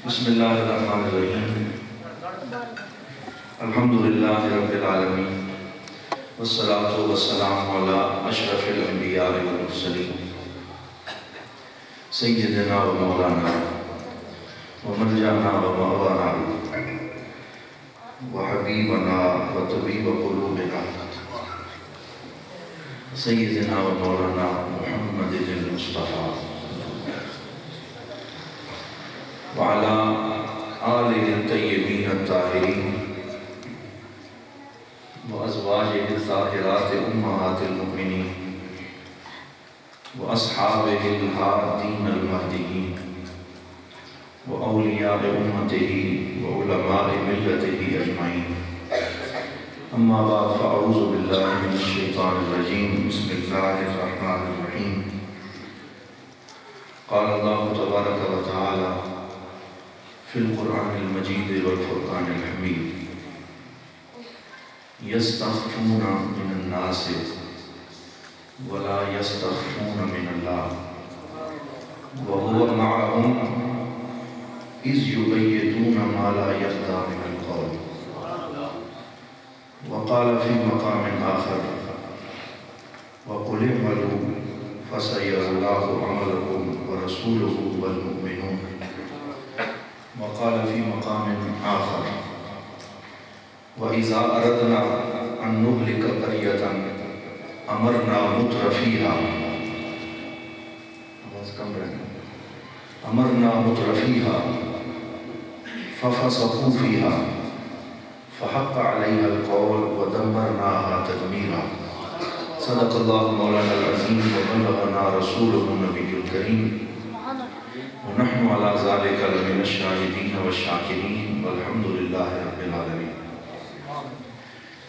بسم اللہ الرحمن الرحیم الحمدللہ رب العالمین والصلاة والسلام علی اشرف الانبیاء والمرسلین سیدنا و مولانا و ملجانا و مأوانا و حبیبنا و طبیب قلوبنا سیدنا و مولانا محمد المصطفیٰ وعلى آله الطيبين الطاهرين وأزواجه الطاهرات أمهات المؤمنين وأصحابه الهادين المهديين وأولياء أمته وعلماء ملته أجمعين أما بعد فأعوذ بالله من الشيطان الرجيم بسم الله الرحمن الرحيم قال الله تبارك وتعالى في القرآن المجيد والفرقان الحميد يستخفون من الناس ولا يستخفون من الله وهو معهم إذ يبيتون ما لا يرضى من القول وقال في مقام آخر وقل اعملوا فسيرى الله عملكم ورسوله والمؤمنون وقال في مقام آخر وإذا أردنا أن نهلك قرية أمرنا مترفيها ففسقوا فيها فحق عليها القول ودمرناها تدميرا صدق الله مولانا العظيم وبلغنا رسوله النبي الكريم ونحن على ذلك لمن الشاهدين والشاكرين والحمد لله رب العالمين.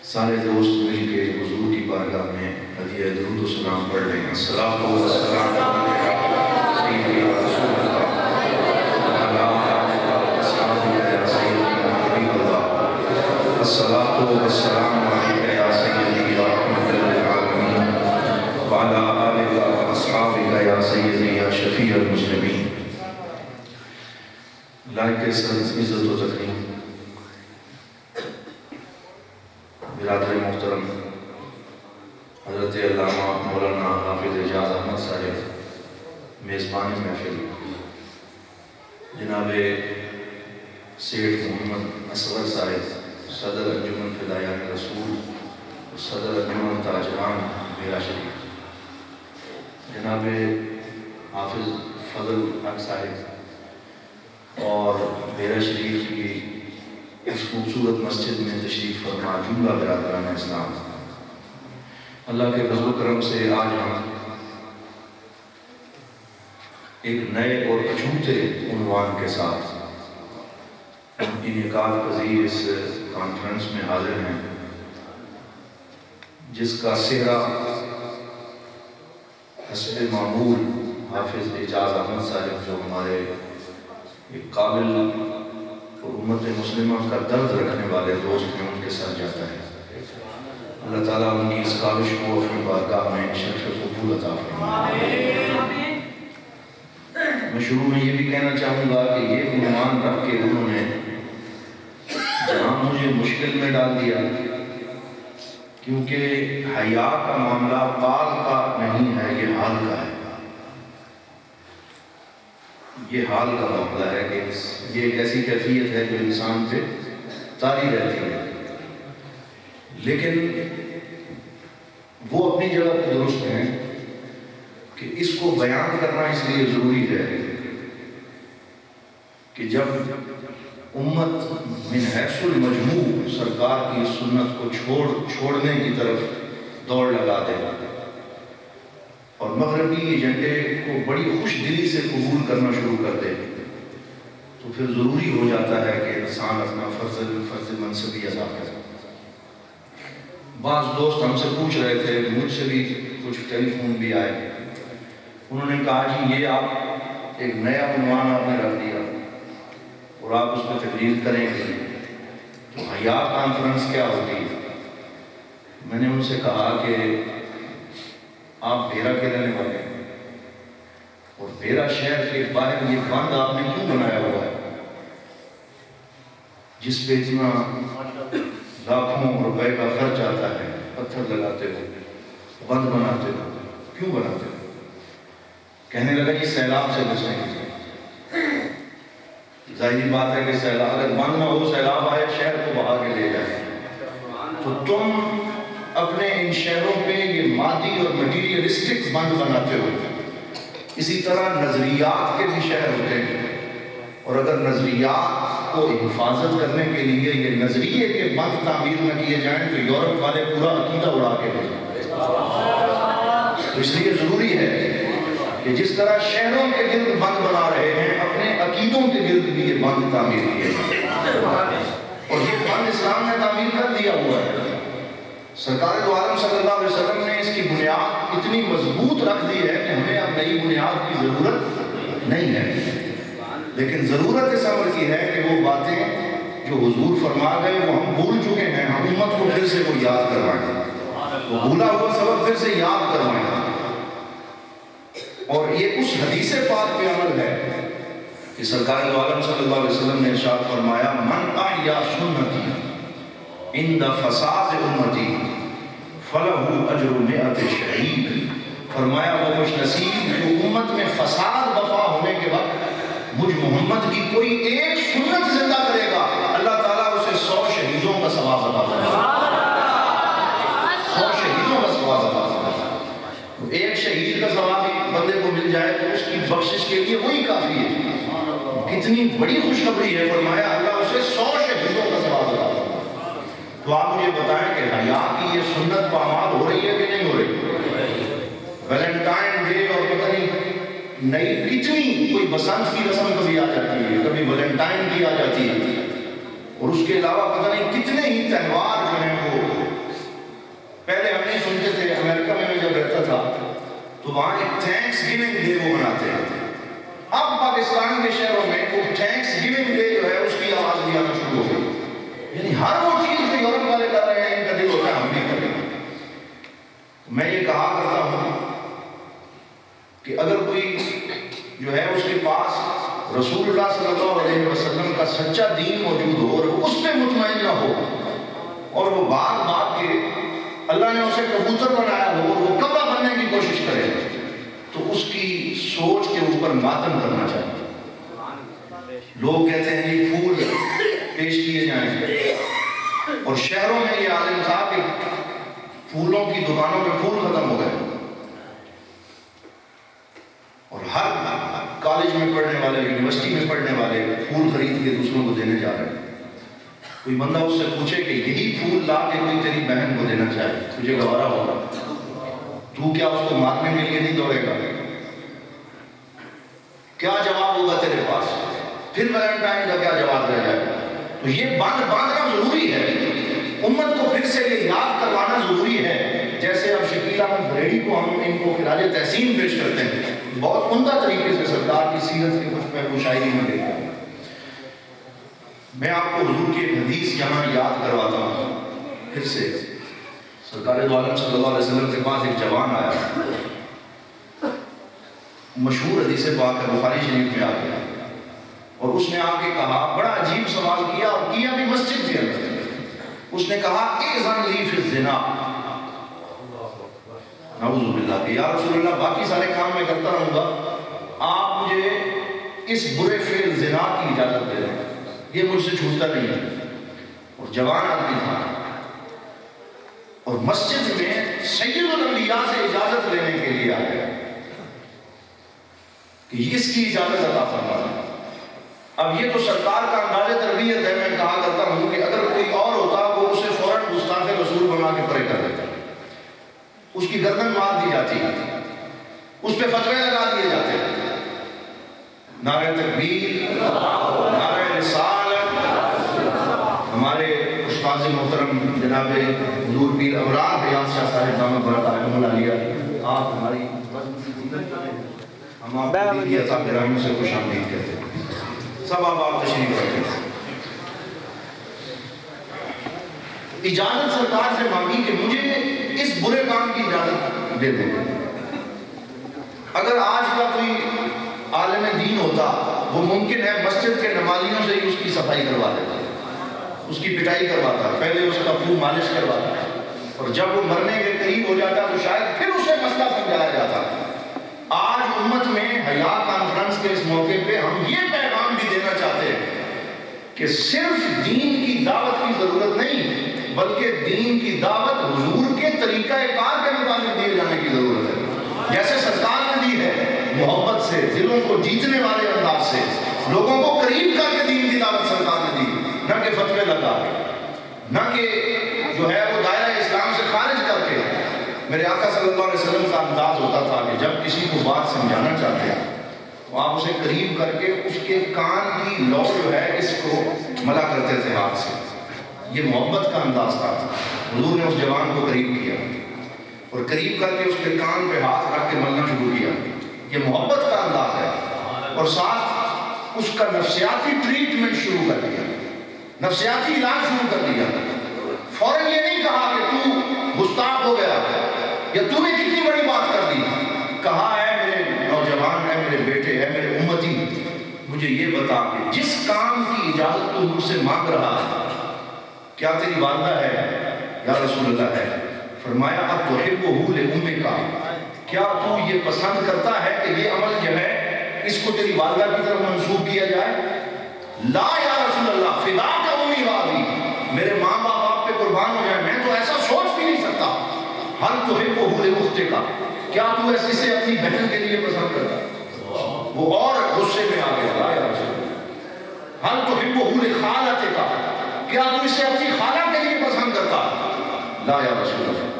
سارے دوست مل کے حضور کی بارگاہ میں ہدیہ درود و سلام پڑھ رہے ہیں. الصلاۃ والسلام علی سیدنا رسول اللہ وعلی آلہ وصحبہ یا سیدنا حبیب اللہ. الصلاۃ والسلام علیک یا سیدی یا رحمۃ للعالمین وعلی آلہ وصحبہ یا سیدی یا شفیع المذنبین. لائق عزت و تکریم برادر محترم حضرت علامہ مولانا حافظ اعجاز احمد صاحب میزبان محفل، جناب سیٹھ محمد اصغر صاحب صدر انجمن فدایان رسول صدر انجمن تاجران میرا شریف، جناب حافظ فضل حق صاحب اور بیرا شریف کی اس خوبصورت مسجد میں تشریف فرما جملہ برادران اسلام، اللہ کے فضل و کرم سے آج ہم ایک نئے اور اچھوتے عنوان کے ساتھ انعقاد پذیر اس کانفرنس میں حاضر ہیں، جس کا سہرا حسب معمول حافظ اعجاز احمد صاحب جو ہمارے ایک قابل اور امت مسلمہ کا درد رکھنے والے دوست ہیں ان کے ساتھ جاتا ہے. اللہ تعالیٰ ان کی اس کاوش کو اپنی بارگاہ میں شرف قبول عطا فرمائے. میں شروع میں یہ بھی کہنا چاہوں گا کہ یہ عنوان رکھ کے انہوں نے جہاں مجھے مشکل میں ڈال دیا، کیونکہ حیا کا معاملہ قال کا نہیں ہے، یہ حال کا ہے. یہ حال کا معاملہ ہے کہ یہ ایک ایسی کیفیت ہے جو انسان سے طاری رہتی ہے، لیکن وہ اپنی جگہ پہ درست ہیں کہ اس کو بیان کرنا اس لیے ضروری ہے کہ جب امت من حیث المجموع سرکار کی سنت کو چھوڑنے کی طرف دوڑ لگا دے اور مغربی ایجنڈے کو بڑی خوش دلی سے قبول کرنا شروع کر دے، تو پھر ضروری ہو جاتا ہے کہ انسان اپنا فرض منصبی ادا کرے. بعض دوست ہم سے پوچھ رہے تھے، مجھ سے بھی کچھ ٹیلی فون بھی آئے، انہوں نے کہا جی یہ آپ ایک نیا عنوان آپ نے رکھ دیا اور آپ اس پہ تقریر کریں گے، تو حیا کانفرنس کیا ہوتی ہے؟ میں نے ان سے کہا کہ آپ بیرا کے رہنے والے ہیں اور بیرا شہر کے باہر یہ بند آپ نے کیوں بنایا ہوا ہے؟ جس پہ اتنا لاکھوں روپے کا خرچ آتا ہے، پتھر لگاتے ہو، بند بناتے ہو، کیوں بناتے ہو؟ کہنے لگا یہ سیلاب سے بچنے کے لیے۔ ظاہری بات ہے کہ سیلاب اگر بند نہ ہو، سیلاب آئے شہر کو بہا کے لے جائے، تو تم اپنے ان شہروں پہ یہ مادی اور مٹیریلسٹک بند بناتے ہو۔ اسی طرح نظریات کے بھی شہر ہوتے ہیں، اور اگر نظریات کو حفاظت کرنے کے لیے یہ نظریے کے بند تعمیر نہ کیے جائیں تو یورپ والے پورا عقیدہ اڑا کے لے جائیں۔ تو اس لیے ضروری ہے کہ جس طرح شہروں کے گرد بند بنا رہے ہیں، اپنے عقیدوں کے گرد بھی یہ بند تعمیر کیے جائیں، اور یہ بند اسلام نے تعمیر کر دیا ہوا ہے۔ سرکار دو عالم صلی اللہ علیہ وسلم نے اس کی بنیاد اتنی مضبوط رکھ دی ہے کہ ہمیں اب نئی بنیاد کی ضرورت نہیں ہے، لیکن ضرورت اس امر کی ہے کہ وہ باتیں جو حضور فرما گئے وہ ہم بھول چکے ہیں، ہم امت کو پھر سے وہ یاد کروائیں، وہ بھولا ہوا سبق پھر سے یاد کروائیں۔ اور یہ اس حدیث پاک پہ عمل ہے کہ سرکار دو عالم صلی اللہ علیہ وسلم نے ارشاد فرمایا من احیا سنتی عند فساد امتی فلہ اجر مئۃ شہید۔ فرمایا وہ خوش نصیب جو امت میں فساد برپا ہونے کے وقت مجھ محمد کی کوئی ایک سنت زندہ کرے گا، اللہ تعالیٰ اسے 100 شہیدوں کا ثواب عطا کرے گا، 100 شہیدوں کا ثواب عطا کرے گا۔ ایک شہید کا ثواب بندے کو مل جائے تو اس کی بخشش کے لیے وہی کافی ہے۔ کتنی بڑی خوشخبری ہے، فرمایا اللہ اسے 100 شہیدوں کا ثواب عطا کرے گا۔ تو آپ مجھے بتائیں کہ حیا کی یہ سنت پامال ہو رہی ہے کہ نہیں ہو رہی؟ ویلنٹائن ڈے اور پتہ نہیں نئی کتنی کوئی بسنت کی رسم کبھی آ جاتی ہے، کبھی ویلنٹائن کی آ جاتی ہے، اور اس کے علاوہ پتہ نہیں کتنے ہی تہوار جو ہیں وہ پہلے ہم نہیں سنتے تھے۔ امریکہ میں میں جب رہتا تھا تو وہاں ایک تھینکس گیونگ ڈے وہ مناتے ہیں۔ اب پاکستان کے شہروں میں وہ تھینکس گیونگ ڈے جو ہے اس کی آواز بھی آنا شروع ہو گئی، یعنی ہر وہ چیز جو یورپ والے کر رہے ہیں ان کا دل ہوتا ہے ہم بھی کریں۔ میں یہ کہا کرتا ہوں کہ اگر کوئی جو ہے اس کے پاس رسول اللہ صلی اللہ علیہ وسلم کا سچا دین موجود ہو اور وہ اس پہ مطمئن نہ ہو، اور وہ بھاگ بھاگ کے اللہ نے اسے کبوتر بنایا ہو اور وہ کبا بننے کی کوشش کرے، تو اس کی سوچ کے اوپر ماتم کرنا چاہیے۔ لوگ کہتے ہیں یہ پھول پیش کیے جائیں، اور شہروں میں یہ عالم تھا کہ پھولوں کی دکانوں میں پھول ختم ہو گئے، اور ہر کالج میں پڑھنے والے، یونیورسٹی میں پڑھنے والے پھول خرید کے دوسروں کو دینے جا رہے ہیں۔ کوئی بندہ اس سے پوچھے کہ یہی پھول لا کے کوئی تیری بہن کو دینا چاہے، تجھے گوارا ہوگا؟ تو کیا اس کو مارنے کے لیے نہیں دوڑے گا؟ کیا جواب ہوگا تیرے پاس؟ پھر ویلنٹائن کا کیا جواب رہ جائے گا؟ تو یہ باندھنا ضروری ہے، امت کو پھر سے یہ یاد کروانا ضروری ہے۔ جیسے اب شکیل احمد بریڑی کو ہم ان کو خراج تحسین پیش کرتے ہیں، بہت عمدہ طریقے سے سرکار کی سیرت کے کچھ پہلو شاعری میں دیتے ہیں۔ میں آپ کو حضور کی ایک حدیث یہاں یاد کرواتا ہوں پھر سے۔ سرکار دو عالم صلی اللہ علیہ وسلم کے پاس ایک جوان آیا، مشہور حدیث پاک ہے، بخاری شریف میں آ گیا، اور اس نے آ کے کہا، بڑا عجیب سوال کیا، اور کیا بھی مسجد کے اندر۔ اس نے کہا اذن لی فی الزنا، نعوذ باللہ، کہ یا رسول اللہ باقی سارے کام میں کرتا رہوں گا، آپ مجھے اس برے فعل زنا کی اجازت دے دیں، یہ مجھ سے چھوٹتا نہیں ہے۔ اور جوان آدمی تھا، اور مسجد میں سید الانبیاء سے اجازت لینے کے لیے آیا کہ اس کی اجازت عطا فرما۔ اب یہ تو سرکار کا انداز تربیت ہے۔ میں کہا کرتا ہوں کہ اگر کوئی اور ہوتا وہ اسے فوراً گستاخ رسول بنا کے پرے کر دیتا، اس کی گردن مار دی جاتی، اس پہ فتوے لگا دیے جاتے، نعرہ تکبیر، نعرہ رسالت۔ ہمارے استاد محترم جناب حضور پیر ابرار ریاض شاہ صاحب دامت برکاتہ العالیہ، آپ ہماری ہم آپ کو دیکھیے عطا کرام سے خوش آمدید کہتے ہیں۔ سب آپ تشریف رکھیں۔ اجازت سرکار سے مانگی کہ مجھے اس برے کام کی اجازت دے دیں۔ اگر آج کا کوئی عالم دین ہوتا وہ ممکن ہے مسجد کے نمازیوں سے ہی اس کی صفائی کروا دیتا، اس کی پٹائی کرواتا، پہلے اس کا خوب مالش کرواتا، اور جب وہ مرنے کے قریب ہو جاتا تو شاید پھر اسے مسئلہ سمجھایا جاتا۔ آج امت میں حیا کانفرنس کے اس موقع پہ ہم یہ پیغام بھی دینا چاہتے ہیں کہ صرف دین کی دعوت کی ضرورت نہیں، بلکہ دین کی دعوت حضور کے طریقہ کار کے مطابق دیے جانے کی ضرورت ہے، جیسے سرکار نے دی ہے، محبت سے، دلوں کو جیتنے والے انداز سے، لوگوں کو قریب کر کے دین کی دعوت سرکار نے دی، نہ کہ فتوے لگا کے، نہ کہ جو ہے وہ دائرہ اسلام سے خارج کر کے۔ میرے آقا صلی اللہ علیہ وسلم کا انداز ہوتا تھا کہ جب کسی کو بات سمجھانا چاہتے ہیں تو آپ اسے قریب کر کے اس کے کان کی لو جو ہے اس کو ملا کرتے تھے ہاتھ سے، یہ محبت کا انداز تھا۔ حضور نے اس جوان کو قریب کیا اور قریب کر کے اس کے کان پہ ہاتھ رکھ کے ملنا شروع کیا، یہ محبت کا انداز ہے، اور ساتھ اس کا نفسیاتی ٹریٹمنٹ شروع کر دیا، نفسیاتی علاج شروع کر دیا۔ فوراً یہ نہیں کہا کہ تو گستاخ ہو گیا یا تو نے کتنی بڑی بات کر دی، کہا ہے میرے نوجوان، ہے میرے بیٹے، ہے میرے امتی، مجھے یہ بتا کہ جس کام کی اجازت تو مجھ سے مانگ رہا ہے، کیا تیری والدہ ہے؟ یا رسول اللہ ہے۔ فرمایا اتحبہ لأمک، کیا تو یہ پسند کرتا ہے کہ یہ عمل جو ہے اس کو تیری والدہ کی طرف منسوب کیا جائے؟ لا یا رسول اللہ، فداک امی و ابی، میرے ماں باپ آپ پہ قربان ہو جائے، میں تو ایسا سوچ بھی نہیں سکتا۔ حل تحبہ لأختک، کیا تو اسے اپنی بہن کے لیے پسند کرتا؟ وہ اور غصے میں آ گیا، لا یا رسول اللہ۔ حل تحبہ لخالتک، کیا تو اسے اپنی خالہ کے لیے پسند کرتا؟ لا یا رسول اللہ۔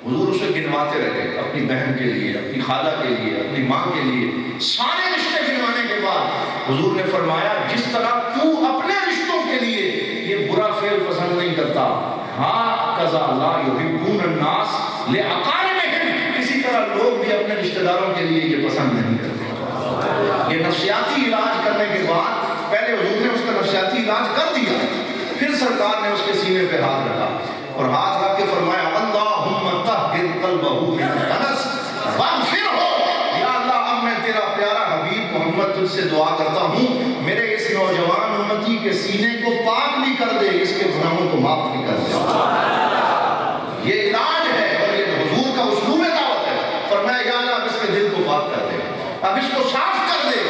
حضور اسے گنواتے رہے، اپنی بہن کے لیے، اپنی خالہ کے لیے، اپنی ماں کے لیے، سارے رشتے گنوانے کے بعد حضور نے فرمایا جس طرح تو اپنے رشتوں کے لیے یہ برا فعل پسند نہیں کرتا، ہاں قضا لا یحبون الناس لأقاربہم، اسی طرح لوگ بھی اپنے رشتہ داروں کے لیے یہ پسند نہیں کرتے۔ یہ نفسیاتی علاج کرنے کے بعد پہلے حضور نے اس کا نفسیاتی علاج کر دیا، پھر سرکار نے اس کے سینے پہ ہاتھ رکھا اور ہاتھ رکھ کے فرمایا اللہم طہر قلبہ من الدنس واغفرہ، یا اللہ اب میں تیرا پیارا حبیب محمد تجھ سے دعا کرتا ہوں میرے اس نوجوان امتی کے سینے کو پاک بھی کر دے، اس کے گناہوں کو معاف بھی کر دے۔ یہ علاج ہے اور یہ حضور کا اسلوب دعوت ہے۔ فرمایا یا اللہ اب اس کے دل کو پاک کر دے، اب اس کو صاف کر دے۔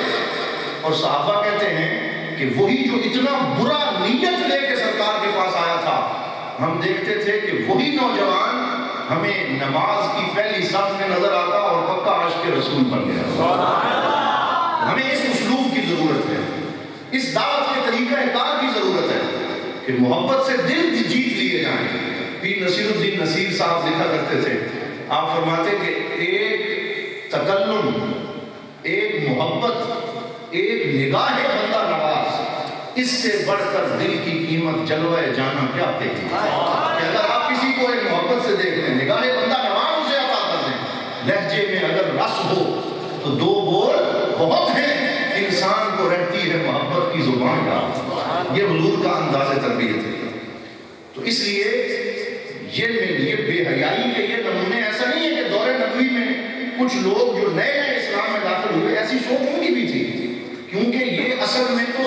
اور صحابہ کہتے ہیں کہ وہی جو اتنا برا نیت لے کے سرکار کے پاس آیا تھا، ہم دیکھتے تھے کہ وہی نوجوان ہمیں نماز کی پہلی صف میں نظر آتا اور پکا عاشق رسول بن گیا۔ ہمیں اس اسلوب کی ضرورت ہے، اس دعوت کے طریقہ کار کی ضرورت ہے کہ محبت سے دل جیت لیے جائیں۔ پیر نصیر الدین نصیر صاحب لکھا کرتے تھے، آپ فرماتے کہ ایک تکلم، ایک محبت، ایک نگاہ بندہ نواز، اس سے بڑھ کر دل کی قیمت جلوہ جانا کیا کہتی ہے کہ اگر آپ کسی کو ایک محبت سے دیکھ لیں، نگاہ بندہ نواز اسے عطا کر دیں، لہجے میں اگر رس ہو تو دو بول بہت ہیں، انسان کو رہتی ہے محبت کی زبان کا۔ یہ حضور کا انداز تربیت ہے۔ تو اس لیے یہ بے حیائی کے یہ نمونے ایسا نہیں ہے کہ دور نبوی میں کچھ لوگ جو نئے نئے اسلام میں داخل ہوئے ایسی سوچ ان کی بھی تھی، کیونکہ یہ اصل میں تو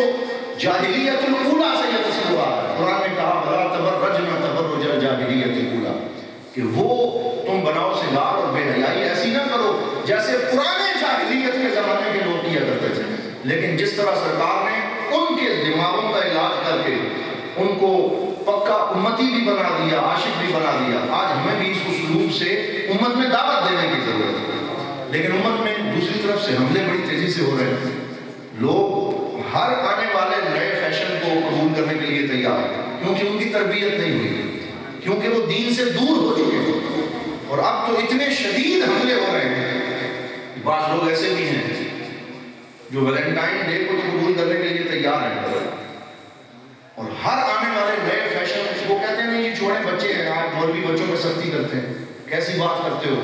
جاہلیت الاولیٰ سے یہ تصور آ رہا ہے۔ قرآن نے کہا وَلَا تَبَرَّجْنَ تَبَرُّجَ الْجَاهِلِيَّةِ الْأُولَىٰ، کہ وہ تم بناؤ سنگار اور بے حیائی ایسی نہ کرو جیسے پرانے جاہلیت کے زمانے کے لوگ کیا کرتے تھے۔ لیکن جس طرح سرکار نے ان کے دماغوں کا علاج کر کے ان کو پکا امتی بھی بنا دیا، عاشق بھی بنا دیا، آج ہمیں بھی اس اسلوب سے امت میں دعوت دینے کی ضرورت ہے۔ لیکن امت میں دوسری طرف سے حملے بڑی تیزی سے ہو رہے ہیں، لوگ ہر آنے والے نئے فیشن کو قبول کرنے کے لیے تیار ہیں، کیونکہ ان کی تربیت نہیں ہوئی، کیونکہ وہ دین سے دور ہو چکے ہیں۔ اور اب تو اتنے شدید حملے ہو رہے ہیں، بعض لوگ ایسے بھی ہیں جو ویلنٹائن ڈے کو قبول کرنے کے لیے تیار ہیں، اور ہر آنے والے نئے فیشن وہ کہتے ہیں یہ چھوڑے بچے ہیں، آپ مولوی بچوں پہ سختی کرتے ہیں، کیسی بات کرتے ہو،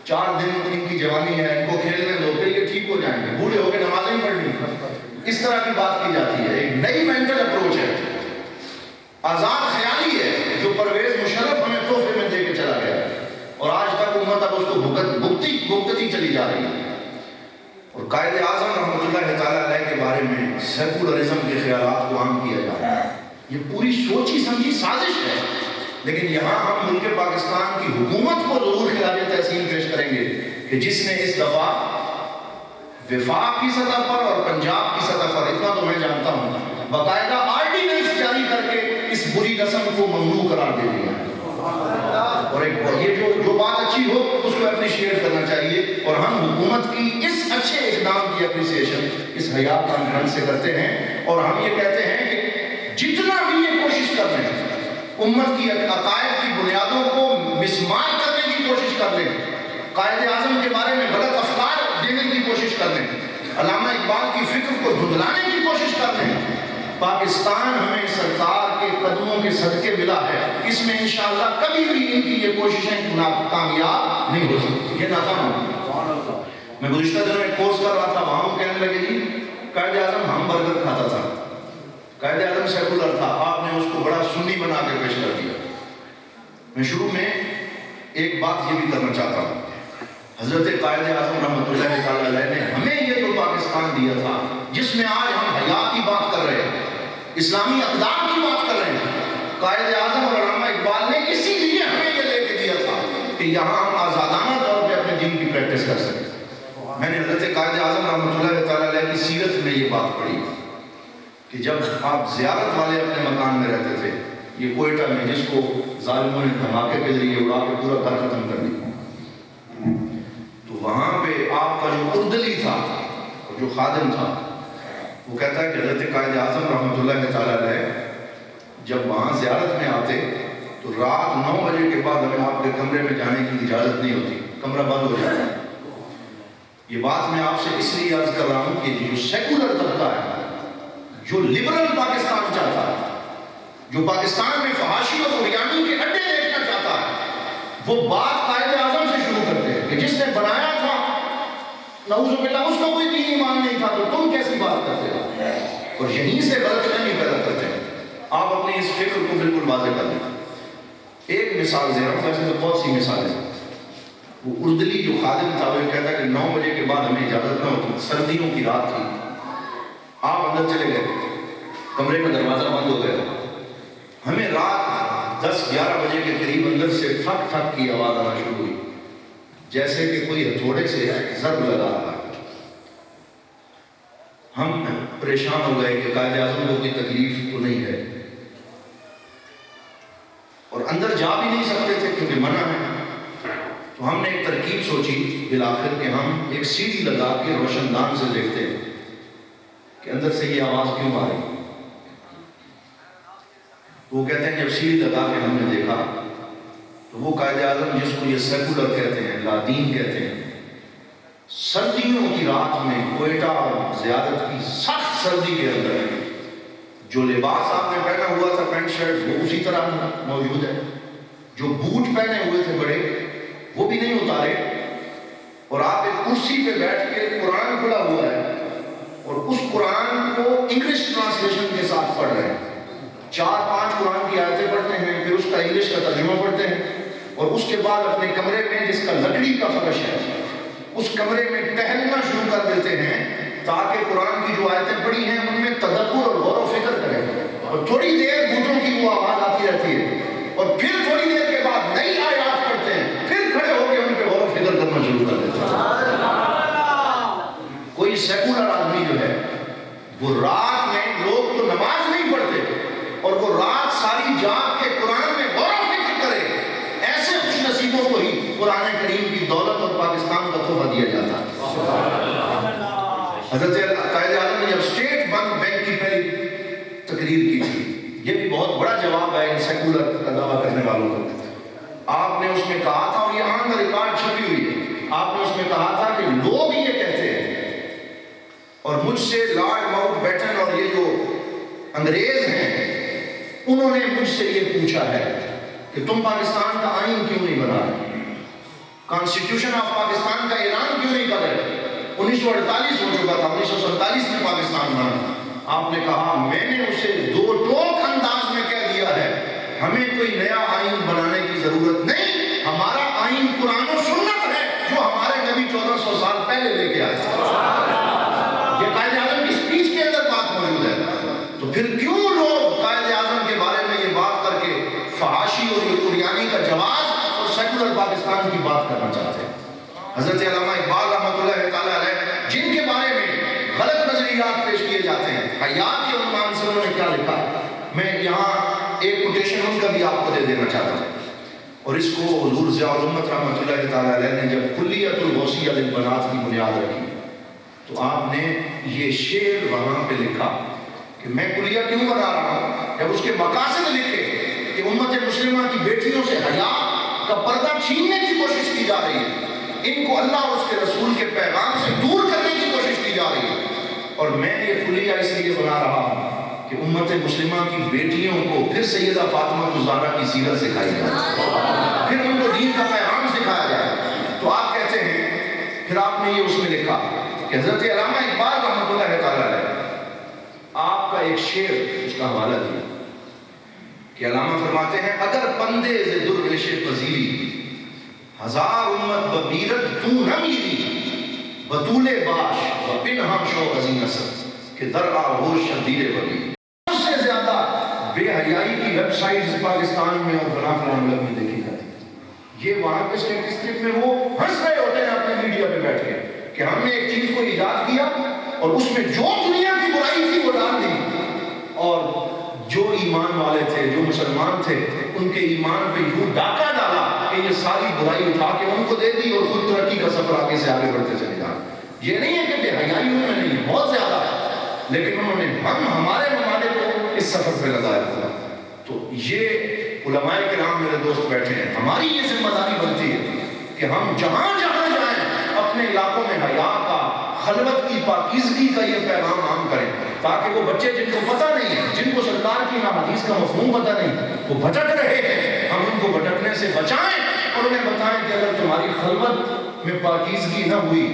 4 دن ان کی جوانی ہے، ان کو کھیلنے دو پھر یہ ٹھیک ہو جائیں گے، بوڑھے ہو کے نمازیں پڑھنی، اس طرح کی بات کی جاتی ہے۔ ایک نئی مینٹل اپروچ ہے، آزاد خیالی ہے، جو پرویز مشرف ہمیں تحفے میں دے کے چلا گیا اور آج تک امت اب اس کو بھگتتی چلی جا رہی ہے۔ اور قائد اعظم رحمۃ اللہ تعالیٰ علیہ کے بارے میں سیکولرزم کے خیالات کو عام کیا جا رہا ہے، یہ پوری سوچی سمجھی سازش ہے، لیکن یہاں ہم ملک پاکستان کی حکومت کو ضرور خراج تحسین پیش کریں گے کہ جس نے اس دفعہ وفاق کی سطح پر اور پنجاب کی سطح پر، اتنا تو میں جانتا ہوں، باقاعدہ آرڈیننس جاری کر کے اس بری رسم کو ممنوع قرار دے دیا ہے۔ اور یہ جو بات اچھی ہو اس کو اپریشیٹ کرنا چاہیے، اور ہم حکومت کی اس اچھے اقدام کی اپریسیشن اس حیات کانفرنس سے کرتے ہیں، اور ہم یہ کہتے ہیں کہ جتنا بھی یہ کوشش کر رہے ہیں امت کی عقائد کی بنیادوں کو مسمار کرنے کی کوشش کر لیں، قائد اعظم کے بارے میں غلط افکار دینے کی کوشش کر لیں، علامہ اقبال کی فکر کو دھندلانے کی کوشش کر لیں، پاکستان ہمیں سرکار کے قدموں کے صدقے ملا ہے، اس میں انشاءاللہ کبھی بھی ان کی یہ کوششیں کامیاب نہیں ہو سکتی، یہ ناکام ہو۔ میں گزشتہ دنوں ایک کورس کر رہا تھا، وہاں وہ کہنے لگے جی قائد اعظم ہم برگر کھاتا تھا، قائد اعظم سیکولر تھا، آپ نے اس کو بڑا سنی بنا کے پیش کر دیا۔ میں شروع میں ایک بات یہ بھی کرنا چاہتا ہوں، حضرت قائد اعظم رحمۃ اللہ تعالیٰ علیہ نے ہمیں یہ تو پاکستان دیا تھا جس میں آج ہم حیات کی بات کر رہے ہیں، اسلامی اقدار کی بات کر رہے ہیں، قائد اعظم اور علامہ اقبال نے اسی لیے ہمیں یہ لے کے دیا تھا کہ یہاں ہم آزادانہ طور پہ اپنے دین کی پریکٹس کر سکیں۔ میں نے حضرت قائد اعظم رحمۃ اللہ تعالیٰ علیہ کی سیرت میں یہ بات پڑھی کہ جب آپ زیارت والے اپنے مکان میں رہتے تھے، یہ کوئٹہ میں جس کو ظالموں نے دھماکے کے ذریعے اڑا کے پورا گھر ختم کر دیا، تو وہاں پہ آپ کا جو اردلی تھا اور جو خادم تھا وہ کہتا ہے کہ حضرت قائد اعظم رحمۃ اللہ تعالیٰ علیہ جب وہاں زیارت میں آتے تو رات 9 بجے کے بعد ہمیں آپ کے کمرے میں جانے کی اجازت نہیں ہوتی، کمرہ بند ہو جاتا ہے۔ یہ بات میں آپ سے اس لیے عرض کر رہا ہوں کہ جو سیکولر طبقہ ہے، جو لبرل پاکستان چاہتا ہے، جو پاکستان میں فحاشی اور عریانی کے اڈے دیکھنا چاہتا ہے، وہ بات قائد اعظم سے شروع کرتے ہیں کہ جس نے بنایا تھا نعوذ باللہ اس کا کوئی دین ایمان نہیں تھا تو تم کیسی بات کرتے ہو، اور یہیں سے غلط فہمی پیدا کرتے ہیں۔ آپ اپنی اس فکر کو بالکل واضح کر دیں۔ ایک مثال دے رہا ہوں، ویسے تو بہت سی مثالیں ہیں۔ وہ اردلی جو خادم تھا وہ کہتا ہے کہ 9 بجے کے بعد ہمیں اجازت نہ ہوتی، سردیوں کی رات تھی، آپ اندر چلے گئے، کمرے کا دروازہ بند ہو گیا، ہمیں رات 10-11 بجے کے قریب اندر سے ٹھک ٹھک کی آواز آنا شروع ہوئی، جیسے کہ کوئی ہتھوڑے سے ضرب لگا رہا ہے۔ ہم پریشان ہو گئے کہ قائد اعظم کو کوئی تکلیف تو نہیں ہے، اور اندر جا بھی نہیں سکتے تھے کیونکہ منع ہے۔ تو ہم نے ایک ترکیب سوچی بالآخر کہ ہم ایک سیڑھی لگا کے روشن دان سے دیکھتے ہیں کہ اندر سے یہ آواز کیوں آ رہی۔ وہ کہتے ہیں جب سیڑھی لگا کے ہم نے دیکھا تو وہ قائد اعظم جس کو یہ سیکولر کہتے ہیں، لا دین کہتے ہیں، سردیوں کی رات میں کوئٹہ اور زیادت کی سخت سردی کے اندر جو لباس آپ نے پہنا ہوا تھا پینٹ شرٹ وہ اسی طرح موجود ہے، جو بوٹ پہنے ہوئے تھے بڑے وہ بھی نہیں اتارے، اور آپ ایک کرسی پہ بیٹھ کے قرآن کھلا ہوا ہے اور اس قرآن کو انگلش ٹرانسلیشن کے ساتھ پڑھ رہے ہیں، 4-5 قرآن کی آیتیں پڑھتے ہیں، پھر اس کا انگلش کا ترجمہ پڑھتے ہیں، اور اس کے بعد اپنے کمرے میں جس کا لکڑی کا فرش ہے اس کمرے میں ٹہلنا شروع کر دیتے ہیں تاکہ قرآن کی جو آیتیں پڑھی ہیں ان میں تدبر اور غور و فکر کریں، اور تھوڑی دیر بوٹوں کی وہ آواز آتی رہتی ہے، اور پھر تھوڑی دیر کے بعد نئی آیات پڑھتے ہیں، پھر کھڑے ہو کے ان پہ غور و فکر کرنا شروع کر دیتے ہیں۔ کوئی سیکولر آدمی جو ہے وہ رات میں، لوگ تو نماز نہیں پڑھتے اور وہ رات ساری جاگ کے قرآن میں غور و فکر کرے، ایسے خوش نصیبوں کو ہی قرآن کریم کی دولت اور پاکستان کا تحفہ دیا جاتا ہے۔ حضرت قائد اعظم نے جب اسٹیٹ بینک کی پہلی تقریر کی تھی، یہ بھی بہت بڑا جواب ہے ان سیکولر کا دعویٰ کرنے والوں کا، آپ نے اس میں کہا تھا، اور یہ آن ریکارڈ چھپی ہوئی ہے، آپ نے اس میں کہا تھا کہ لوگ یہ کہتے ہیں، اور مجھ سے لارڈ ماؤنٹ بیٹن اور یہ جو انگریز ہیں انہوں نے مجھ سے یہ پوچھا ہے کہ تم پاکستان کا آئین کیوں نہیں بنا رہے، کانسٹیٹیوشن آف پاکستان کا اعلان کیوں نہیں کر رہے؟ 1948 ہو چکا تھا، 1947 میں پاکستان بنا۔ آپ نے کہا میں نے اسے 2 ٹوک انداز میں کہہ دیا ہے، ہمیں کوئی نیا آئین بنانے کی ضرورت نہیں، ہمارا آئین قرآن و سنت ہے جو ہمارے نبی 1400 سال پہلے لے کے آئے تھے۔ یہ قائد اعظم کی اسپیچ کے اندر بات موجود ہے۔ تو پھر کیوں لوگ قائد اعظم پاکستان کی بات کرنا چاہتے ہیں۔ حضرت علامہ اقبال رحمۃ اللہ تعالیٰ علیہ جن کے بارے میں غلط نظریات پیش کیے جاتے ہیں، حیات کے عنوان سے انہوں نے کیا لکھا، میں یہاں ایک کوٹیشن ان کا بھی آپ کو دے دینا چاہتا ہوں، اور اس کو حضور ضیاء الامت رحمۃ اللہ تعالیٰ علیہ نے جب کلیۃ الغوثیہ للبنات کی بنیاد رکھی تو آپ نے یہ شعر وہاں پہ لکھا کہ میں کلیہ کیوں بنا رہا ہوں، جب اس کے مقاصد لکھے کہ امت مسلمہ کی بیٹیوں سے حیا کا پردہ چھیننے کی کوشش کی جا رہی ہے، ان کو اللہ اور اس کے رسول کے پیغام سے دور کرنے کی کوشش کی جا رہی ہے، اور میں یہ کلیہ اس لیے بنا رہا ہوں کہ امت مسلمہ کی بیٹیوں کو پھر سیدہ فاطمہ الزہرا کی سیرت سکھائی جائے، پھر ان کو دین کا پیغام سکھایا جائے۔ تو آپ کہتے ہیں، پھر آپ نے یہ اس میں لکھا کہ حضرت علامہ اقبال رحمۃ اللہ تعالیٰ علیہ آپ کا ایک شعر اس کا حوالہ دیا کہ علامہ فرماتے ہیں، اگر پندے ز درگش پذیری ہزار امت ببیرت تو نہ میری، بطول باش و پنہم شو عظیم نصر کہ در آغوش شبیر ولی۔ اس سے زیادہ بے حیائی کی ویب سائٹس پاکستان میں اور فلاں فلاں ملک میں دیکھی جاتی ہے۔ یہ وہاں کے اسٹیٹسٹک میں وہ ہنس رہے ہوتے ہیں اپنے میڈیا پہ بیٹھ کے کہ ہم نے ایک چیز کو ایجاد کیا اور اس میں جو دنیا کی برائی تھی وہ ڈال دی، اور جو ایمان والے تھے، جو مسلمان تھے، ان کے ایمان پہ یوں ڈاکہ ڈالا کہ یہ ساری برائی اٹھا کے ان کو دے دی اور خود ترقی کا سفر آگے سے آگے بڑھتے چلے جا۔ یہ نہیں ہے کہ بے حیائی ان میں نہیں، بہت زیادہ ہے، لیکن انہوں نے ہمارے ممالک کو اس سفر پہ لگایا تھا۔ تو یہ علماء کرام میرے دوست بیٹھے ہیں، ہماری یہ ذمہ داری بنتی ہے کہ ہم جہاں جہاں جائیں اپنے علاقوں میں حیا کا، خلوت کی، پاکیزگی کا یہ پیغام عام کریں، تاکہ وہ بچے جن کو پتہ نہیں ہے، جن کو سرکار کی حدیث کا مفہوم پتہ نہیں، وہ بھٹک رہے ہیں، ہم ان کو بھٹکنے سے بچائیں اور انہیں بتائیں کہ اگر تمہاری خلوت میں پاکیزگی نہ ہوئی،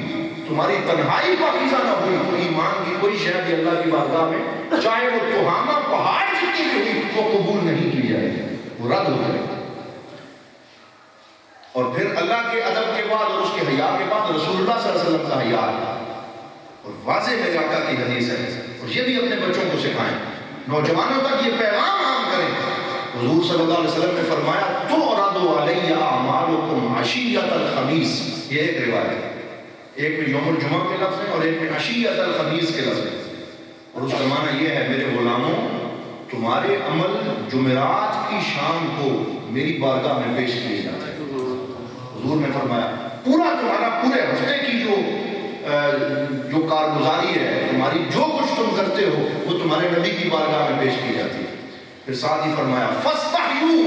تمہاری تنہائی پاکیزہ نہ ہوئی، تو ایمان کی کوئی شے بھی اللہ کی بارگاہ میں چاہے وہ تہامہ پہاڑ جتنی بھی ہوئی وہ قبول نہیں کی جائے گی، وہ رد ہو جائے گی۔ اور پھر اللہ کے ادب کے بعد اور اس کے حیا کے بعد رسول اللہ صلی اللہ علیہ وسلم کا حیا ہے، اور واضح میرے آقا کی حدیث ہے، اور یہ بھی اپنے بچوں کو سکھائیں، نوجوانوں تک یہ پیغام عام کریں۔ حضور صلی اللہ علیہ وسلم نے فرمایا تُعْرَضُ عَلَيَّ أَعْمَالُكُمْ عَشِيَّةَ الْخَمِيسِ، یہ ایک روایت ہے، ایک میں یوم الجمعہ کے لفظ ہیں اور ایک میں عشیۃ الخمیس کے لفظ ہیں، اور اس کا معنی یہ ہے، میرے غلاموں تمہارے عمل جمعرات کی شام کو میری بارگاہ میں پیش کیے جاتے ہیں۔ حضور نے فرمایا پورا تمہارا پورے ہفتے کی جو کارگزاری ہے، تمہاری جو کچھ تم کرتے ہو وہ تمہارے نبی کی بارگاہ میں پیش کی جاتی ہے۔ پھر ساتھ ہی فرمایا فَاسْتَحْيُوا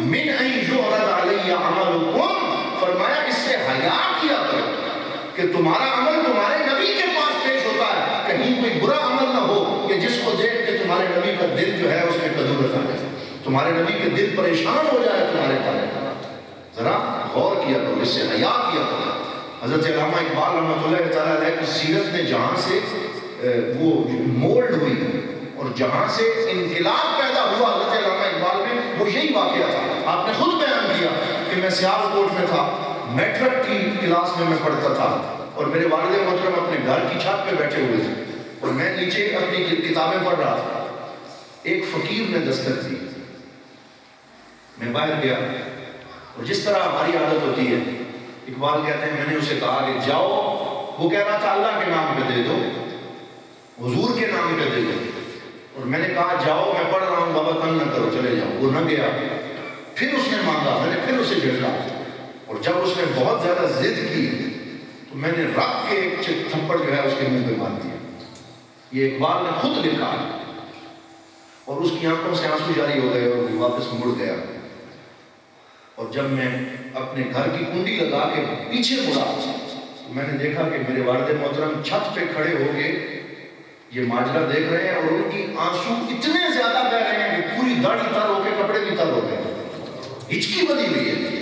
مِنْ أَنْ يُعْرَضَ عَلَيَّ عَمَلُكُمْ، فرمایا اس سے حیا کیا کرو کہ تمہارا عمل تمہارے نبی کے پاس پیش ہوتا ہے، کہیں کوئی برا عمل نہ ہو کہ جس کو دیکھ کے تمہارے نبی کا دل جو ہے اس میں کدورت آ جائے، تمہارے نبی کے دل پریشان ہو جائے تمہارے بارے میں۔ ذرا غور کیا کرو، اس سے حیا کیا کرو۔ حضرت علامہ اقبال رحمۃ اللہ تعالیٰ علیہ کی سیرت میں جہاں سے وہ مولڈ ہوئی اور جہاں سے انقلاب پیدا ہوا حضرت علامہ اقبال میں، وہ یہی واقعہ تھا۔ آپ نے خود بیان کیا کہ میں سیال کوٹ میں تھا، میٹرک کی کلاس میں پڑھتا تھا، اور میرے والد محترم اپنے گھر کی چھت پہ بیٹھے ہوئے تھے اور میں نیچے اپنی کتابیں پڑھ رہا تھا۔ ایک فقیر نے دستک دی، میں باہر گیا، اور جس طرح ہماری عادت ہوتی ہے، اقبال کہتے ہیں میں نے اسے کہا کہ جاؤ، وہ کہہ رہا تھا اللہ کے نام پہ دے دو، حضور کے نام پہ دے دو، اور میں نے کہا جاؤ میں پڑھ رہا ہوں بابا تنگ نہ کرو چلے جاؤ، وہ نہ گیا۔ پھر اس نے مانگا، میں نے پھر اسے جھڑکا، اور جب اس نے بہت زیادہ ضد کی تو میں نے رکھ کے ایک تھپڑ جو ہے اس کے منہ پہ مار دیا۔ یہ اقبال نے خود لکھا، اور اس کی آنکھوں سے آنسو جاری ہو گئے اور وہ واپس مڑ گیا۔ اور جب میں اپنے گھر کی کنڈی لگا کے پیچھے مڑا تو میں نے دیکھا کہ میرے والد محترم چھت پہ کھڑے ہو کے یہ ماجرا دیکھ رہے ہیں، اور ان کی آنسو اتنے زیادہ بہ رہے ہیں کہ پوری داڑھی تر ہو کے کپڑے بھی تر ہو گئے، ہچکی بنی ہوئی ہے۔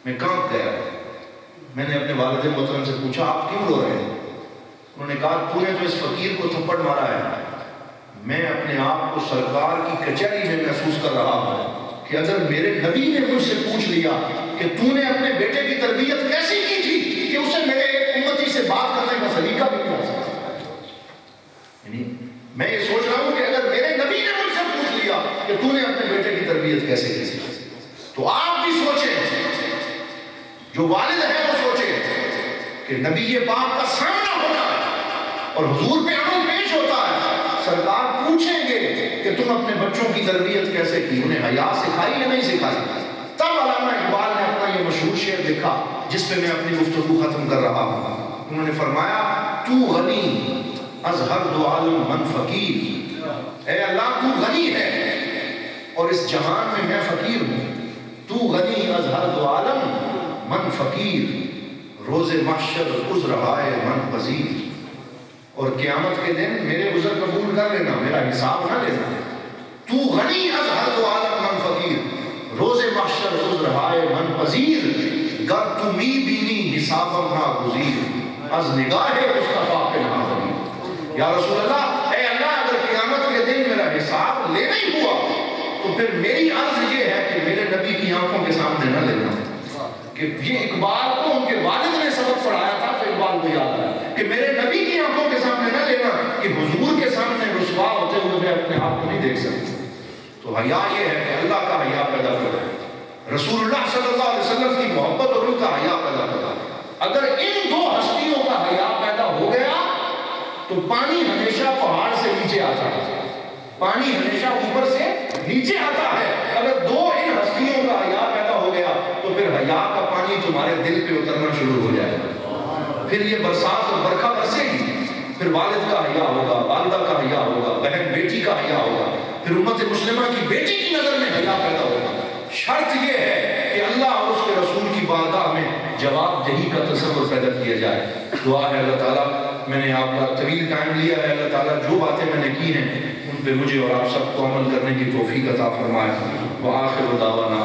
میں کانپ گیا، میں نے اپنے والد محترم سے پوچھا آپ کیوں رو رہے ہیں؟ انہوں نے کہا تو نے تو اس فقیر کو تھپڑ مارا ہے، میں اپنے آپ کو سرکار کی کچہری میں محسوس کر رہا ہوں کہ اگر میرے نبی نے مجھ سے پوچھ لیا کہ تو نے اپنے بیٹے کی تربیت کیسی کی تھی کہ اسے میرے امتی سے بات کرنے کا سلیقہ بھی نہیں ہو سکتا، یعنی میں یہ سوچ رہا ہوں کہ اگر میرے نبی نے مجھ سے پوچھ لیا کہ تو نے اپنے بیٹے کی تربیت کیسے کی، تو آپ بھی سوچیں جو والد ہے وہ سوچے کہ نبی پاک کا سامنا ہونا ہے اور حضور پہ عمل پیش ہوتا ہے، سرکار پوچھیں گے کہ تم اپنے بچوں کی تربیت کیسے کی، انہیں حیا سکھائی یا نہیں سکھائی؟ تب علامہ اقبال نے اپنا یہ مشہور شعر لکھا جس پہ میں اپنی گفتگو ختم کر رہا ہوں۔ انہوں نے فرمایا تو غنی از ہر دو عالم من فقیر، اے اللہ تو غنی ہے اور اس جہان میں میں فقیر ہوں، تو غنی از ہر دو عالم من فقیر، روز محشر عذر ہائے من پذیر، اور قیامت کے دن میرے عذر قبول کر لینا، میرا حساب نہ لینا۔ تو غنی از ہر دو عالم من فقیر، روز محشر عذر ہائے من پذیر، گر تو می بینی حسابم ناگزیر، از نگاہ مصطفیٰ پہ ناظرین۔ یا رسول اللہ، اے اللہ اگر قیامت کے دن میرا حساب لینا ہی ہوا تو پھر میری عرض یہ ہے کہ میرے نبی کی آنکھوں کے سامنے نہ لینا، کہ یہ اقبال کو ان کے والد نے سبق پڑھایا تھا تو اقبال کو یاد آیا کہ میرے نبی کی آنکھوں کے سامنے نہ لینا، کہ حضور کے سامنے رسوا ہوتے ہوئے میں اپنے آپ کو نہیں دیکھ سکتا۔ تو حیا یہ ہے کہ اللہ کا حیا پیدا کرے، رسول اللہ صلی اللہ علیہ وسلم کی محبت اور ان کا حیا پیدا کرے۔ اگر ان دو ہستیوں کا حیا پیدا ہو گیا تو پانی ہمیشہ پہاڑ سے نیچے آتا ہے، پانی ہمیشہ اوپر سے نیچے آتا ہے۔ اگر دو ان ہستیوں کا حیا پیدا ہو گیا تو پھر حیا کا پانی تمہارے دل پہ اترنا شروع ہو جائے گا، پھر یہ برسات اور برکھا برسے گی، پھر والد کا حیا ہوگا، والدہ کا حیا ہوگا، بہن بیٹی کا حیا ہوگا، پھر امت مسلمہ کی بیٹی کی نظر میں حیا پیدا ہوگا۔ شرط یہ ہے کہ اللہ اور اس کے رسول کی بارگاہ میں جواب دہی کا تصور پیدا کیا جائے۔ دعا ہے اللہ تعالیٰ، میں نے آپ کا طویل ٹائم لیا ہے، اللہ تعالیٰ جو باتیں میں نے کی ہیں ان پہ مجھے اور آپ سب کو عمل کرنے کی توفیق عطا فرمائے۔ وآخر دعوانا